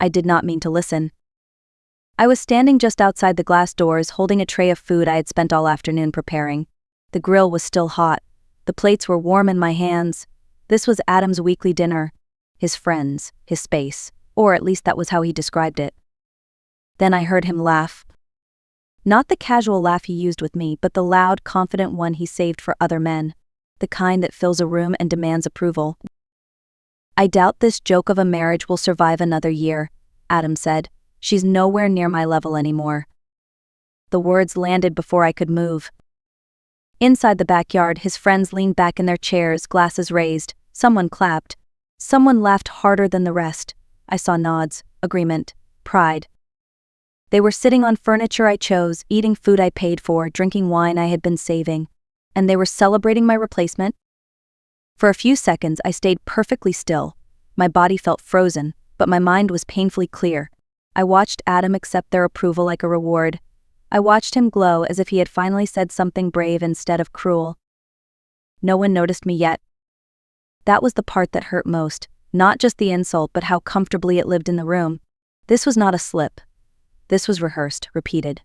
I did not mean to listen. I was standing just outside the glass doors holding a tray of food I had spent all afternoon preparing. The grill was still hot. The plates were warm in my hands. This was Adam's weekly dinner. His friends, his space, or at least that was how he described it. Then I heard him laugh. Not the casual laugh he used with me, but the loud, confident one he saved for other men. The kind that fills a room and demands approval. "I doubt this joke of a marriage will survive another year," Adam said. "She's nowhere near my level anymore." The words landed before I could move. Inside the backyard, his friends leaned back in their chairs, glasses raised. Someone clapped. Someone laughed harder than the rest. I saw nods, agreement, pride. They were sitting on furniture I chose, eating food I paid for, drinking wine I had been saving. And they were celebrating my replacement? For a few seconds, I stayed perfectly still. My body felt frozen, but my mind was painfully clear. I watched Adam accept their approval like a reward. I watched him glow as if he had finally said something brave instead of cruel. No one noticed me yet. That was the part that hurt most, not just the insult but how comfortably it lived in the room. This was not a slip. This was rehearsed, repeated,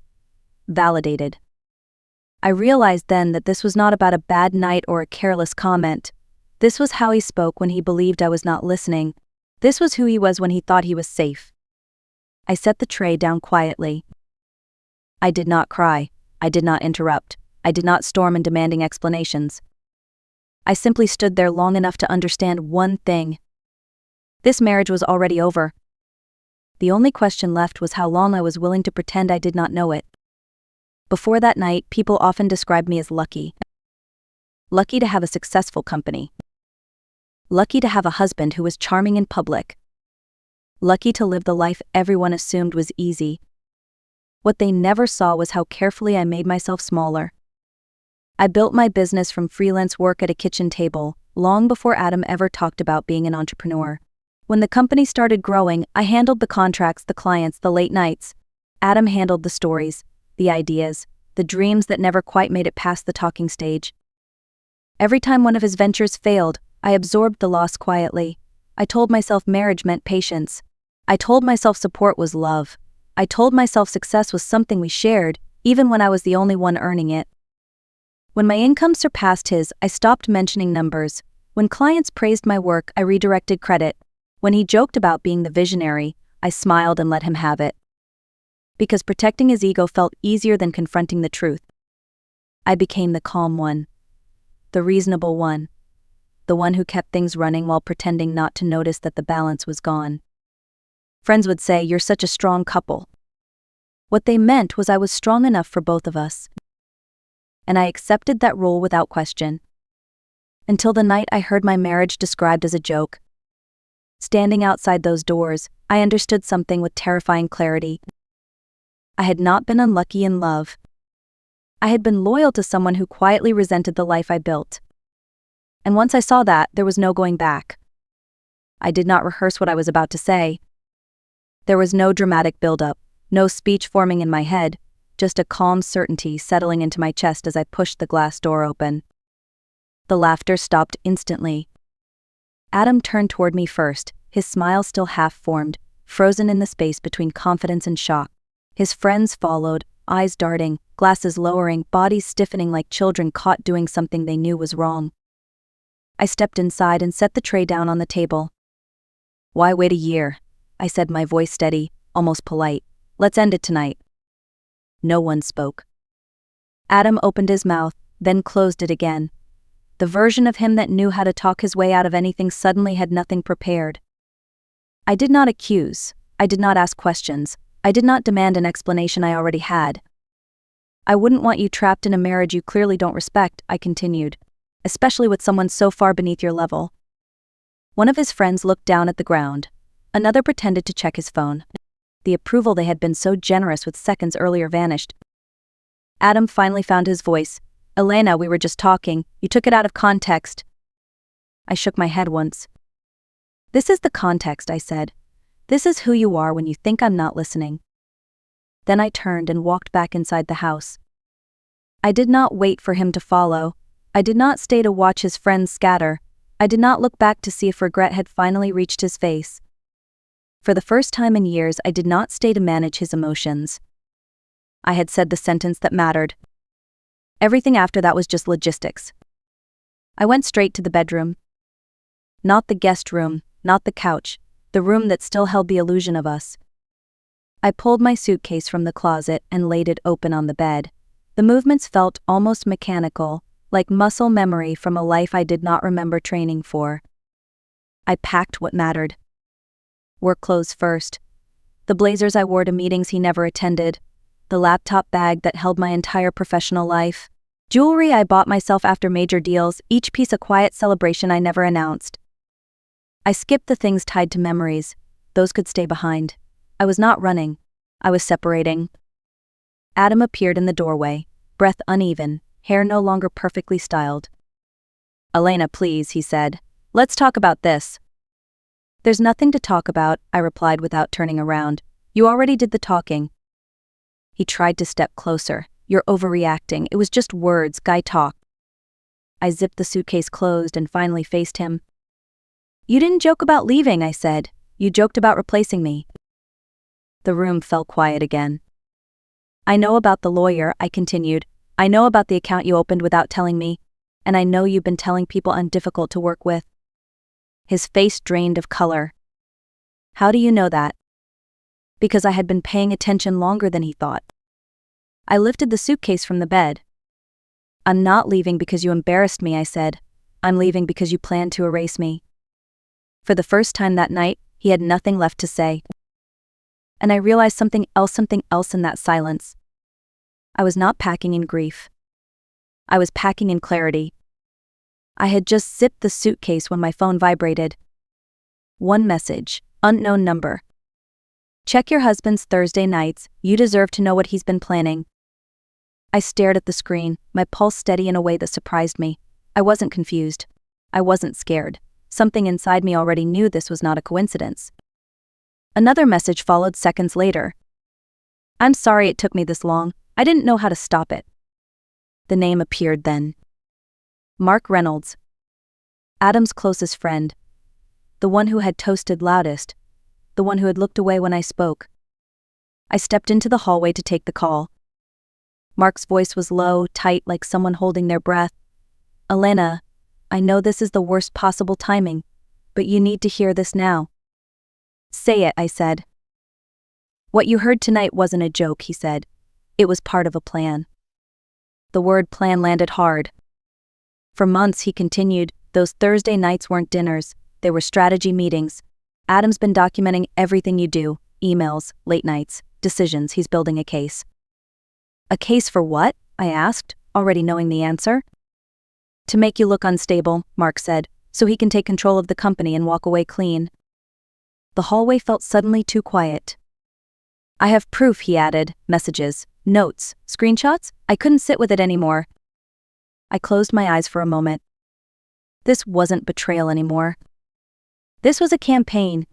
validated. I realized then that this was not about a bad night or a careless comment. This was how he spoke when he believed I was not listening. This was who he was when he thought he was safe. I set the tray down quietly. I did not cry. I did not interrupt. I did not storm in demanding explanations. I simply stood there long enough to understand one thing. This marriage was already over. The only question left was how long I was willing to pretend I did not know it. Before that night, people often described me as lucky. Lucky to have a successful company. Lucky to have a husband who was charming in public. Lucky to live the life everyone assumed was easy. What they never saw was how carefully I made myself smaller. I built my business from freelance work at a kitchen table, long before Adam ever talked about being an entrepreneur. When the company started growing, I handled the contracts, the clients, the late nights. Adam handled the stories, the ideas, the dreams that never quite made it past the talking stage. Every time one of his ventures failed, I absorbed the loss quietly. I told myself marriage meant patience. I told myself support was love. I told myself success was something we shared, even when I was the only one earning it. When my income surpassed his, I stopped mentioning numbers. When clients praised my work, I redirected credit. When he joked about being the visionary, I smiled and let him have it. Because protecting his ego felt easier than confronting the truth. I became the calm one. The reasonable one. The one who kept things running while pretending not to notice that the balance was gone. Friends would say, "You're such a strong couple." What they meant was I was strong enough for both of us. And I accepted that role without question. Until the night I heard my marriage described as a joke. Standing outside those doors, I understood something with terrifying clarity. I had not been unlucky in love. I had been loyal to someone who quietly resented the life I built. And once I saw that, there was no going back. I did not rehearse what I was about to say. There was no dramatic build-up, no speech forming in my head, just a calm certainty settling into my chest as I pushed the glass door open. The laughter stopped instantly. Adam turned toward me first, his smile still half-formed, frozen in the space between confidence and shock. His friends followed, eyes darting, glasses lowering, bodies stiffening like children caught doing something they knew was wrong. I stepped inside and set the tray down on the table. "Why wait a year?" I said, my voice steady, almost polite. "Let's end it tonight." No one spoke. Adam opened his mouth, then closed it again. The version of him that knew how to talk his way out of anything suddenly had nothing prepared. I did not accuse. I did not ask questions. I did not demand an explanation I already had. "I wouldn't want you trapped in a marriage you clearly don't respect," I continued, "especially with someone so far beneath your level." One of his friends looked down at the ground. Another pretended to check his phone. The approval they had been so generous with seconds earlier vanished. Adam finally found his voice. "Elena, we were just talking. You took it out of context." I shook my head once. "This is the context," I said. "This is who you are when you think I'm not listening." Then I turned and walked back inside the house. I did not wait for him to follow. I did not stay to watch his friends scatter. I did not look back to see if regret had finally reached his face. For the first time in years, I did not stay to manage his emotions. I had said the sentence that mattered. Everything after that was just logistics. I went straight to the bedroom. Not the guest room, not the couch, the room that still held the illusion of us. I pulled my suitcase from the closet and laid it open on the bed. The movements felt almost mechanical, like muscle memory from a life I did not remember training for. I packed what mattered. Work clothes first. The blazers I wore to meetings he never attended. The laptop bag that held my entire professional life. Jewelry I bought myself after major deals, each piece a quiet celebration I never announced. I skipped the things tied to memories. Those could stay behind. I was not running. I was separating. Adam appeared in the doorway, breath uneven, hair no longer perfectly styled. "Elena, please," he said. "Let's talk about this." "There's nothing to talk about," I replied without turning around. "You already did the talking." He tried to step closer. "You're overreacting. It was just words, guy talk." I zipped the suitcase closed and finally faced him. "You didn't joke about leaving," I said. "You joked about replacing me." The room fell quiet again. "I know about the lawyer," I continued. "I know about the account you opened without telling me. And I know you've been telling people I'm difficult to work with." His face drained of color. "How do you know that?" Because I had been paying attention longer than he thought. I lifted the suitcase from the bed. "I'm not leaving because you embarrassed me," I said. "I'm leaving because you planned to erase me." For the first time that night, he had nothing left to say. And I realized something else in that silence. I was not packing in grief. I was packing in clarity. I had just zipped the suitcase when my phone vibrated. One message, unknown number. "Check your husband's Thursday nights, you deserve to know what he's been planning." I stared at the screen, my pulse steady in a way that surprised me. I wasn't confused. I wasn't scared. Something inside me already knew this was not a coincidence. Another message followed seconds later. "I'm sorry it took me this long. I didn't know how to stop it." The name appeared then. Mark Reynolds. Adam's closest friend. The one who had toasted loudest. The one who had looked away when I spoke. I stepped into the hallway to take the call. Mark's voice was low, tight, like someone holding their breath. "Elena, I know this is the worst possible timing, but you need to hear this now." "Say it," I said. "What you heard tonight wasn't a joke," he said. "It was part of a plan." The word plan landed hard. For months, he continued, those Thursday nights weren't dinners, they were strategy meetings. "Adam's been documenting everything you do, emails, late nights, decisions. He's building a case." "A case for what?" I asked, already knowing the answer. "To make you look unstable," Mark said, "so he can take control of the company and walk away clean." The hallway felt suddenly too quiet. "I have proof," he added, "messages, notes, screenshots. I couldn't sit with it anymore." I closed my eyes for a moment. This wasn't betrayal anymore. This was a campaign.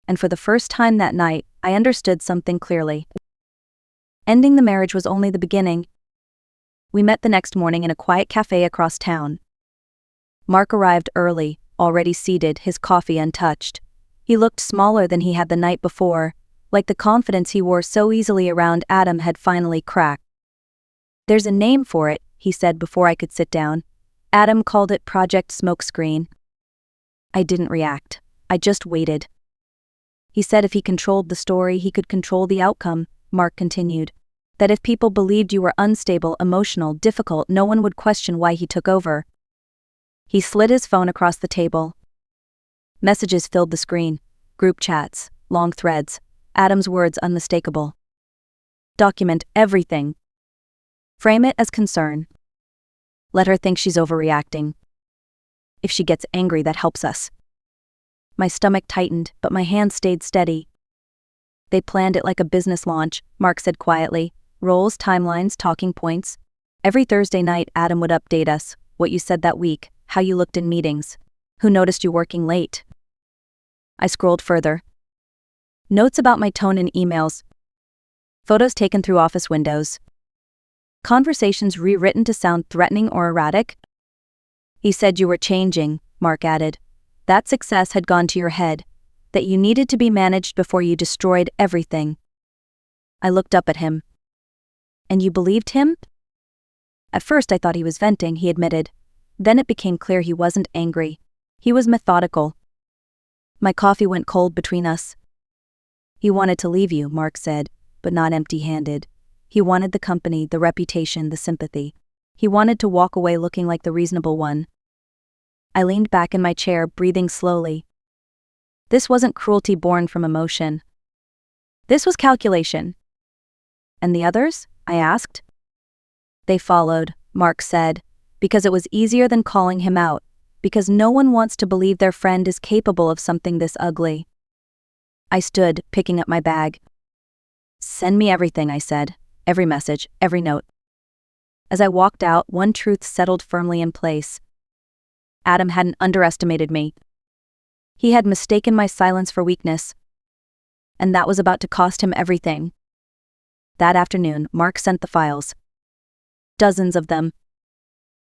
And for the first time that night, I understood something clearly. Ending the marriage was only the beginning. We met the next morning in a quiet cafe across town. Mark arrived early, already seated, his coffee untouched. He looked smaller than he had the night before, like the confidence he wore so easily around Adam had finally cracked. "There's a name for it," he said before I could sit down. "Adam called it Project Smokescreen." I didn't react. I just waited. "He said if he controlled the story, he could control the outcome," Mark continued. "That if people believed you were unstable, emotional, difficult, no one would question why he took over." He slid his phone across the table. Messages filled the screen. Group chats, long threads. Adam's words unmistakable. "Document everything. Frame it as concern. Let her think she's overreacting. If she gets angry, that helps us." My stomach tightened, but my hands stayed steady. "They planned it like a business launch," Mark said quietly. "Roles, timelines, talking points. Every Thursday night, Adam would update us, what you said that week, how you looked in meetings, who noticed you working late." I scrolled further. Notes about my tone in emails. Photos taken through office windows. Conversations rewritten to sound threatening or erratic. "He said you were changing," Mark added. "That success had gone to your head. that you needed to be managed before you destroyed everything. I looked up at him. And you believed him? At first I thought he was venting, he admitted. Then it became clear he wasn't angry. He was methodical. My coffee went cold between us. He wanted to leave you, Mark said, but not empty-handed. He wanted the company, the reputation, the sympathy. He wanted to walk away looking like the reasonable one. I leaned back in my chair, breathing slowly. This wasn't cruelty born from emotion. This was calculation. And the others? I asked. They followed, Mark said, because it was easier than calling him out, because no one wants to believe their friend is capable of something this ugly. I stood, picking up my bag. Send me everything, I said. Every message, every note. As I walked out, one truth settled firmly in place. Adam hadn't underestimated me. He had mistaken my silence for weakness. And that was about to cost him everything. That afternoon, Mark sent the files. Dozens of them.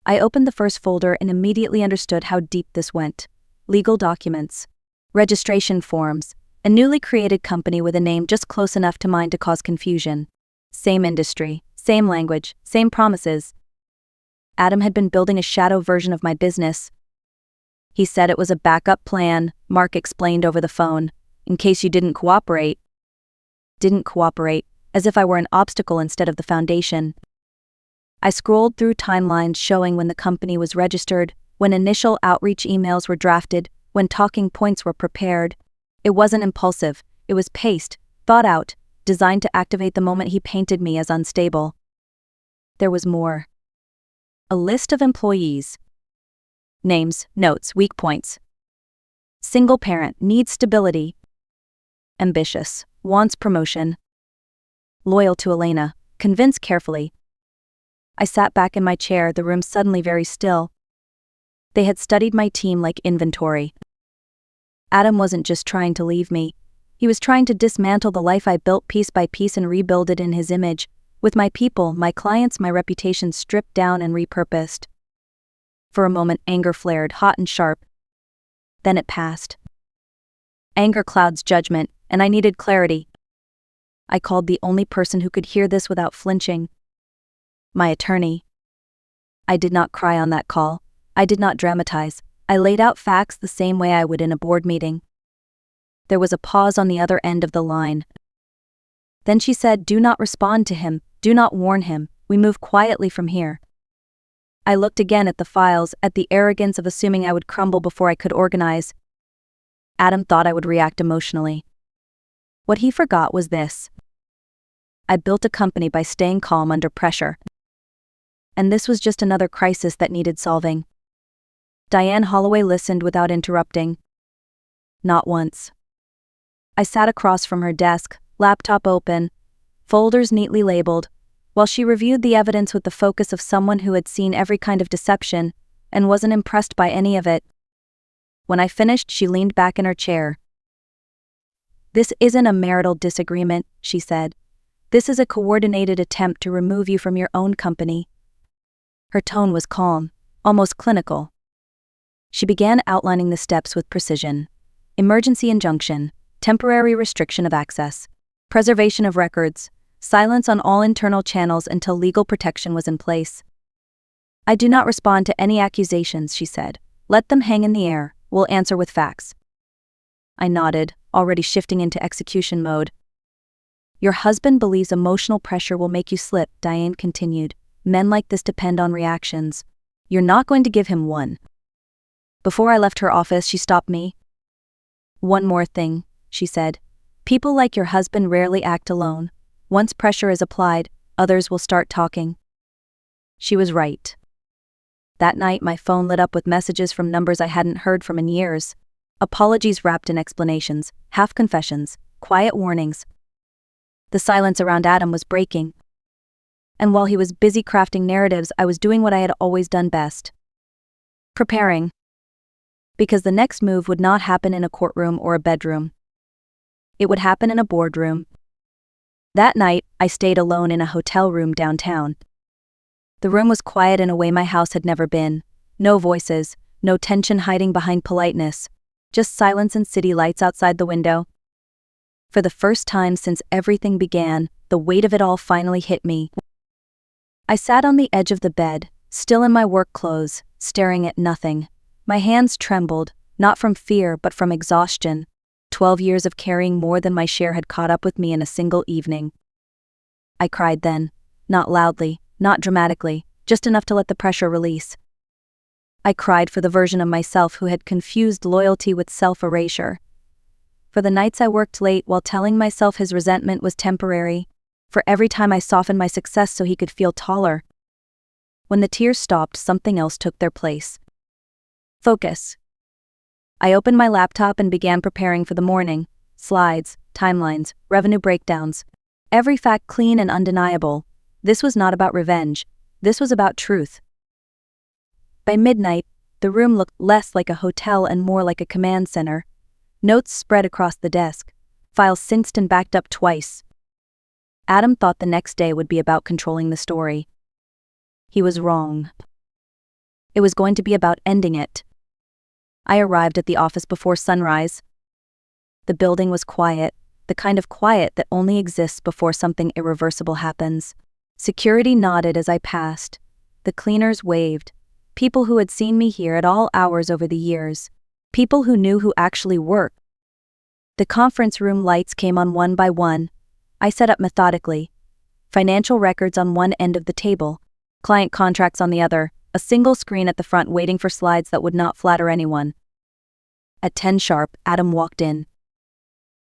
I opened the first folder and immediately understood how deep this went. Legal documents, registration forms, a newly created company with a name just close enough to mine to cause confusion. Same industry, same language, same promises. Adam had been building a shadow version of my business. He said it was a backup plan, Mark explained over the phone, in case you didn't cooperate. Didn't cooperate, as if I were an obstacle instead of the foundation. I scrolled through timelines showing when the company was registered, when initial outreach emails were drafted, when talking points were prepared. It wasn't impulsive, it was paced, thought out, designed to activate the moment he painted me as unstable. There was more. A list of employees. Names, notes, weak points. Single parent, needs stability. Ambitious, wants promotion. Loyal to Elena, convinced carefully. I sat back in my chair, the room suddenly very still. They had studied my team like inventory. Adam wasn't just trying to leave me. He was trying to dismantle the life I built piece by piece and rebuild it in his image, with my people, my clients, my reputation stripped down and repurposed. For a moment, anger flared, hot and sharp. Then it passed. Anger clouds judgment, and I needed clarity. I called the only person who could hear this without flinching. My attorney. I did not cry on that call. I did not dramatize. I laid out facts the same way I would in a board meeting. There was a pause on the other end of the line. Then she said, "Do not respond to him, do not warn him, we move quietly from here." I looked again at the files, at the arrogance of assuming I would crumble before I could organize. Adam thought I would react emotionally. What he forgot was this. I built a company by staying calm under pressure. And this was just another crisis that needed solving. Diane Holloway listened without interrupting. Not once. I sat across from her desk, laptop open, folders neatly labeled, while she reviewed the evidence with the focus of someone who had seen every kind of deception and wasn't impressed by any of it. When I finished, she leaned back in her chair. "This isn't a marital disagreement," she said. "This is a coordinated attempt to remove you from your own company." Her tone was calm, almost clinical. She began outlining the steps with precision. Emergency injunction, temporary restriction of access, preservation of records, silence on all internal channels until legal protection was in place. "I do not respond to any accusations," she said. "Let them hang in the air, we'll answer with facts." I nodded, already shifting into execution mode. "Your husband believes emotional pressure will make you slip," Diane continued. "Men like this depend on reactions. You're not going to give him one." Before I left her office, she stopped me. "One more thing," she said. "People like your husband rarely act alone. Once pressure is applied, others will start talking." She was right. That night, my phone lit up with messages from numbers I hadn't heard from in years. Apologies wrapped in explanations, half confessions, quiet warnings. The silence around Adam was breaking. And while he was busy crafting narratives, I was doing what I had always done best. Preparing. Because the next move would not happen in a courtroom or a bedroom. It would happen in a boardroom. That night, I stayed alone in a hotel room downtown. The room was quiet in a way my house had never been. No voices, no tension hiding behind politeness. just silence and city lights outside the window. For the first time since everything began, the weight of it all finally hit me. I sat on the edge of the bed, still in my work clothes, staring at nothing. My hands trembled, not from fear but from exhaustion. 12 years of carrying more than my share had caught up with me in a single evening. I cried then, not loudly, not dramatically, just enough to let the pressure release. I cried for the version of myself who had confused loyalty with self-erasure. For the nights I worked late while telling myself his resentment was temporary. For every time I softened my success so he could feel taller. When the tears stopped, something else took their place. Focus. I opened my laptop and began preparing for the morning. Slides, timelines, revenue breakdowns. Every fact clean and undeniable. This was not about revenge. This was about truth. By midnight, the room looked less like a hotel and more like a command center. Notes spread across the desk. Files synced and backed up twice. Adam thought the next day would be about controlling the story. He was wrong. It was going to be about ending it. I arrived at the office before sunrise. The building was quiet, the kind of quiet that only exists before something irreversible happens. Security nodded as I passed. The cleaners waved. People who had seen me here at all hours over the years. People who knew who actually worked. The conference room lights came on one by one. I set up methodically. Financial records on one end of the table, client contracts on the other, a single screen at the front waiting for slides that would not flatter anyone. At 10 sharp, Adam walked in.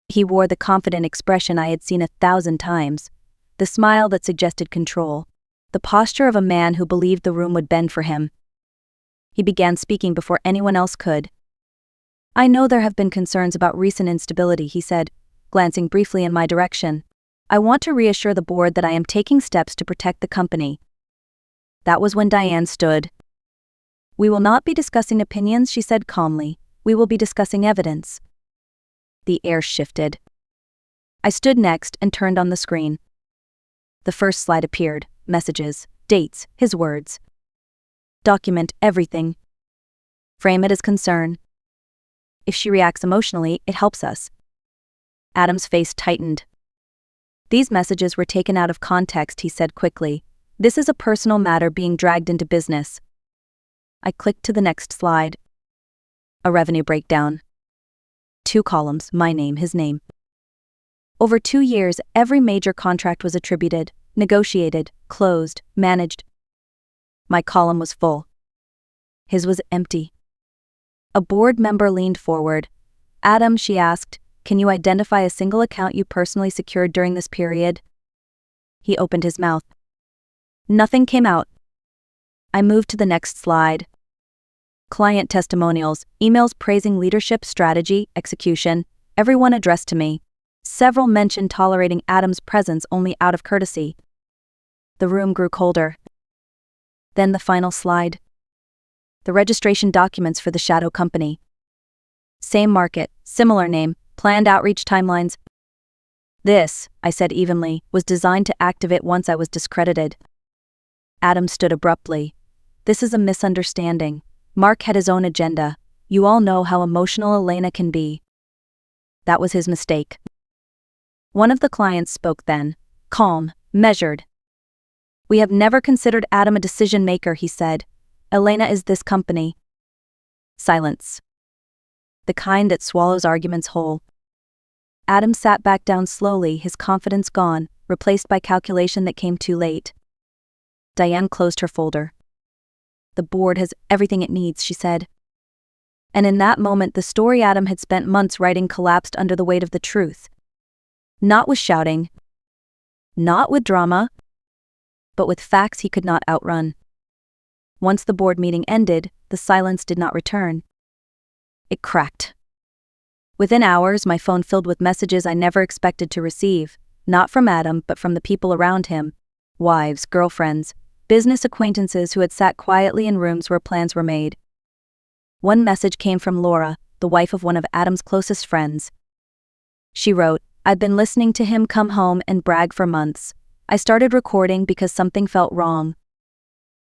He wore the confident expression I had seen 1,000 times, the smile that suggested control, the posture of a man who believed the room would bend for him. He began speaking before anyone else could. "I know there have been concerns about recent instability," he said, glancing briefly in my direction. "I want to reassure the board that I am taking steps to protect the company." That was when Diane stood. "We will not be discussing opinions," she said calmly. "We will be discussing evidence." The air shifted. I stood next and turned on the screen. The first slide appeared, messages, dates, his words. "Document everything. Frame it as concern. If she reacts emotionally, it helps us." Adam's face tightened. "These messages were taken out of context," he said quickly. "This is a personal matter being dragged into business." I clicked to the next slide. A revenue breakdown. 2 columns, my name, his name. Over 2 years, every major contract was attributed, negotiated, closed, managed. My column was full. His was empty. A board member leaned forward. "Adam," she asked, "can you identify a single account you personally secured during this period?" He opened his mouth. Nothing came out. I moved to the next slide. Client testimonials, emails praising leadership, strategy, execution, everyone addressed to me. Several mentioned tolerating Adam's presence only out of courtesy. The room grew colder. Then the final slide. The registration documents for the shadow company. Same market, similar name, planned outreach timelines. "This," I said evenly, "was designed to activate once I was discredited." Adam stood abruptly. "This is a misunderstanding. Mark had his own agenda. You all know how emotional Elena can be." That was his mistake. One of the clients spoke then, calm, measured. "We have never considered Adam a decision maker," he said. "Elena is this company." Silence. The kind that swallows arguments whole. Adam sat back down slowly, his confidence gone, replaced by calculation that came too late. Diane closed her folder. "The board has everything it needs," she said. And in that moment, the story Adam had spent months writing collapsed under the weight of the truth. Not with shouting, not with drama, but with facts he could not outrun. Once the board meeting ended, the silence did not return. It cracked. Within hours, my phone filled with messages I never expected to receive, not from Adam but from the people around him. Wives, girlfriends, business acquaintances who had sat quietly in rooms where plans were made. One message came from Laura, the wife of one of Adam's closest friends. She wrote, "I'd been listening to him come home and brag for months. I started recording because something felt wrong."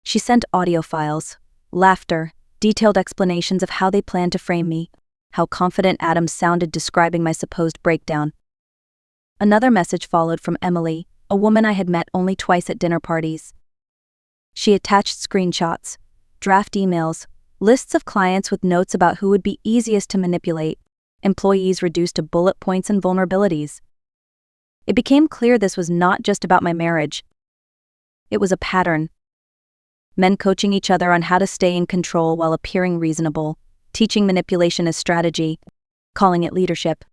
She sent audio files, laughter, detailed explanations of how they planned to frame me. How confident Adam sounded describing my supposed breakdown. Another message followed from Emily, a woman I had met only twice at dinner parties. She attached screenshots, draft emails, lists of clients with notes about who would be easiest to manipulate, employees reduced to bullet points and vulnerabilities. It became clear this was not just about my marriage. It was a pattern. Men coaching each other on how to stay in control while appearing reasonable, teaching manipulation as strategy, calling it leadership.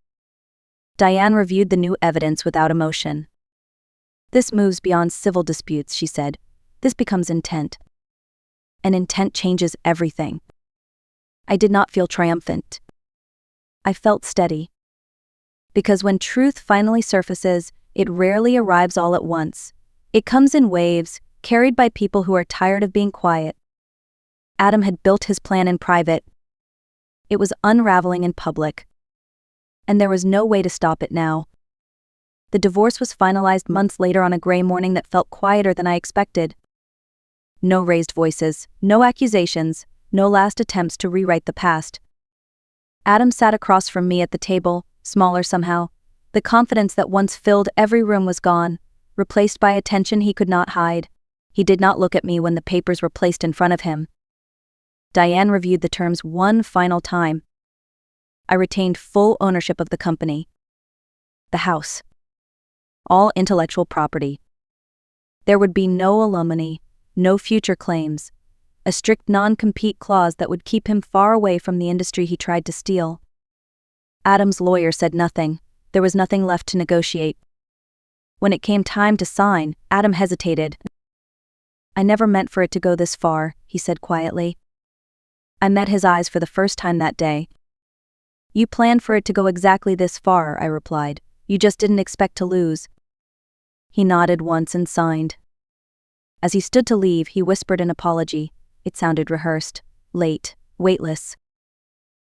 Diane reviewed the new evidence without emotion. This moves beyond civil disputes, she said. This becomes intent. And intent changes everything. I did not feel triumphant. I felt steady. Because when truth finally surfaces, it rarely arrives all at once. It comes in waves, carried by people who are tired of being quiet. Adam had built his plan in private. It was unraveling in public. And there was no way to stop it now. The divorce was finalized months later on a gray morning that felt quieter than I expected. No raised voices, no accusations, no last attempts to rewrite the past. Adam sat across from me at the table, smaller somehow. The confidence that once filled every room was gone, replaced by a tension he could not hide. He did not look at me when the papers were placed in front of him. Diane reviewed the terms one final time. I retained full ownership of the company. The house. All intellectual property. There would be no alimony, no future claims. A strict non-compete clause that would keep him far away from the industry he tried to steal. Adam's lawyer said nothing. There was nothing left to negotiate. When it came time to sign, Adam hesitated. I never meant for it to go this far, he said quietly. I met his eyes for the first time that day. You planned for it to go exactly this far, I replied. You just didn't expect to lose. He nodded once and signed. As he stood to leave, he whispered an apology. It sounded rehearsed, late, weightless.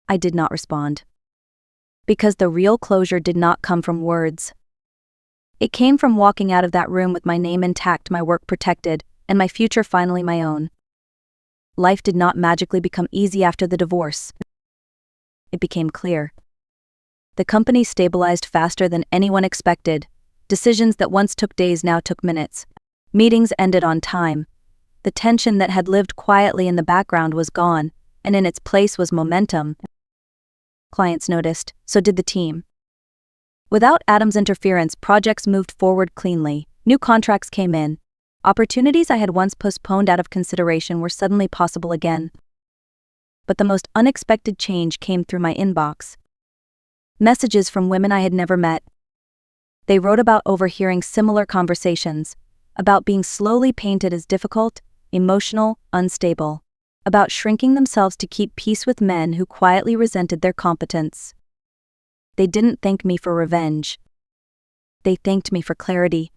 I did not respond. Because the real closure did not come from words. It came from walking out of that room with my name intact, my work protected, and my future finally my own. Life did not magically become easy after the divorce. It became clear. The company stabilized faster than anyone expected. Decisions that once took days now took minutes. Meetings ended on time. The tension that had lived quietly in the background was gone, and in its place was momentum. Clients noticed, so did the team. Without Adam's interference, projects moved forward cleanly. New contracts came in. Opportunities I had once postponed out of consideration were suddenly possible again. But the most unexpected change came through my inbox. Messages from women I had never met. They wrote about overhearing similar conversations, about being slowly painted as difficult, emotional, unstable, about shrinking themselves to keep peace with men who quietly resented their competence. They didn't thank me for revenge. They thanked me for clarity.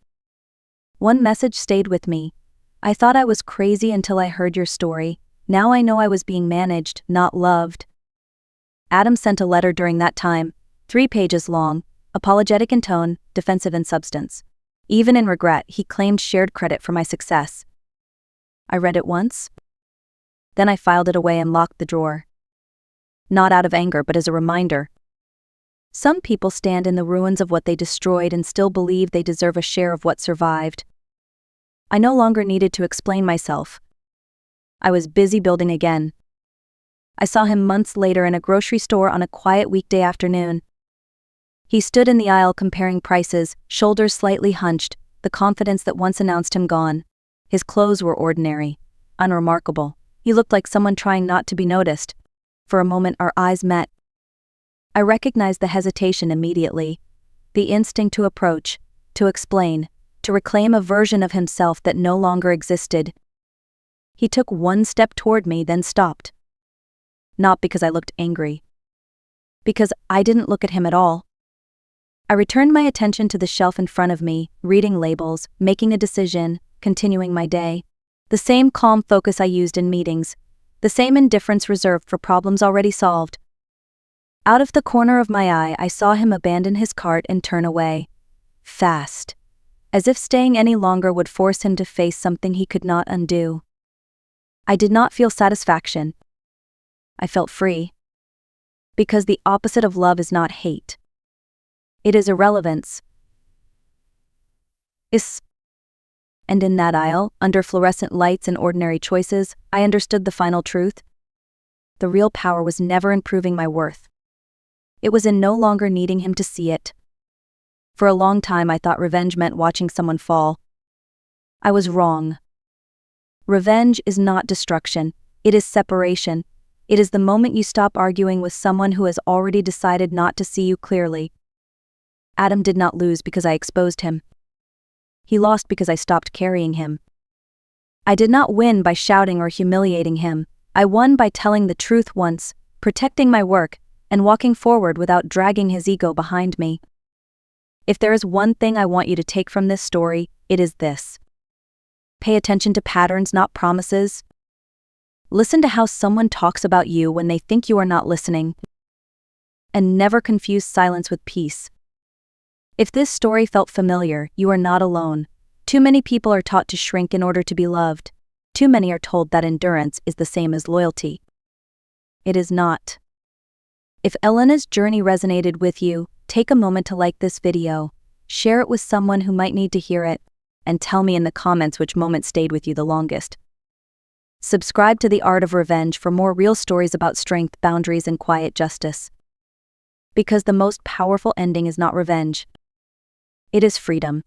One message stayed with me. I thought I was crazy until I heard your story. Now I know I was being managed, not loved. Adam sent a letter during that time, 3 pages long, apologetic in tone, defensive in substance. Even in regret, he claimed shared credit for my success. I read it once. Then I filed it away and locked the drawer. Not out of anger, but as a reminder. Some people stand in the ruins of what they destroyed and still believe they deserve a share of what survived. I no longer needed to explain myself. I was busy building again. I saw him months later in a grocery store on a quiet weekday afternoon. He stood in the aisle comparing prices, shoulders slightly hunched, the confidence that once announced him gone. His clothes were ordinary, unremarkable. He looked like someone trying not to be noticed. For a moment our eyes met. I recognized the hesitation immediately, the instinct to approach, to explain, to reclaim a version of himself that no longer existed. He took one step toward me, then stopped. Not because I looked angry. Because I didn't look at him at all. I returned my attention to the shelf in front of me, reading labels, making a decision, continuing my day. The same calm focus I used in meetings, the same indifference reserved for problems already solved. Out of the corner of my eye, I saw him abandon his cart and turn away. Fast. As if staying any longer would force him to face something he could not undo. I did not feel satisfaction. I felt free. Because the opposite of love is not hate. It is irrelevance. And in that aisle, under fluorescent lights and ordinary choices, I understood the final truth. The real power was never in proving my worth. It was in no longer needing him to see it. For a long time I thought revenge meant watching someone fall. I was wrong. Revenge is not destruction, it is separation. It is the moment you stop arguing with someone who has already decided not to see you clearly. Adam did not lose because I exposed him. He lost because I stopped carrying him. I did not win by shouting or humiliating him. I won by telling the truth once, protecting my work, and walking forward without dragging his ego behind me. If there is one thing I want you to take from this story, it is this. Pay attention to patterns, not promises. Listen to how someone talks about you when they think you are not listening. And never confuse silence with peace. If this story felt familiar, you are not alone. Too many people are taught to shrink in order to be loved. Too many are told that endurance is the same as loyalty. It is not. If Elena's journey resonated with you, take a moment to like this video, share it with someone who might need to hear it, and tell me in the comments which moment stayed with you the longest. Subscribe to The Art of Revenge for more real stories about strength, boundaries, and quiet justice. Because the most powerful ending is not revenge. It is freedom.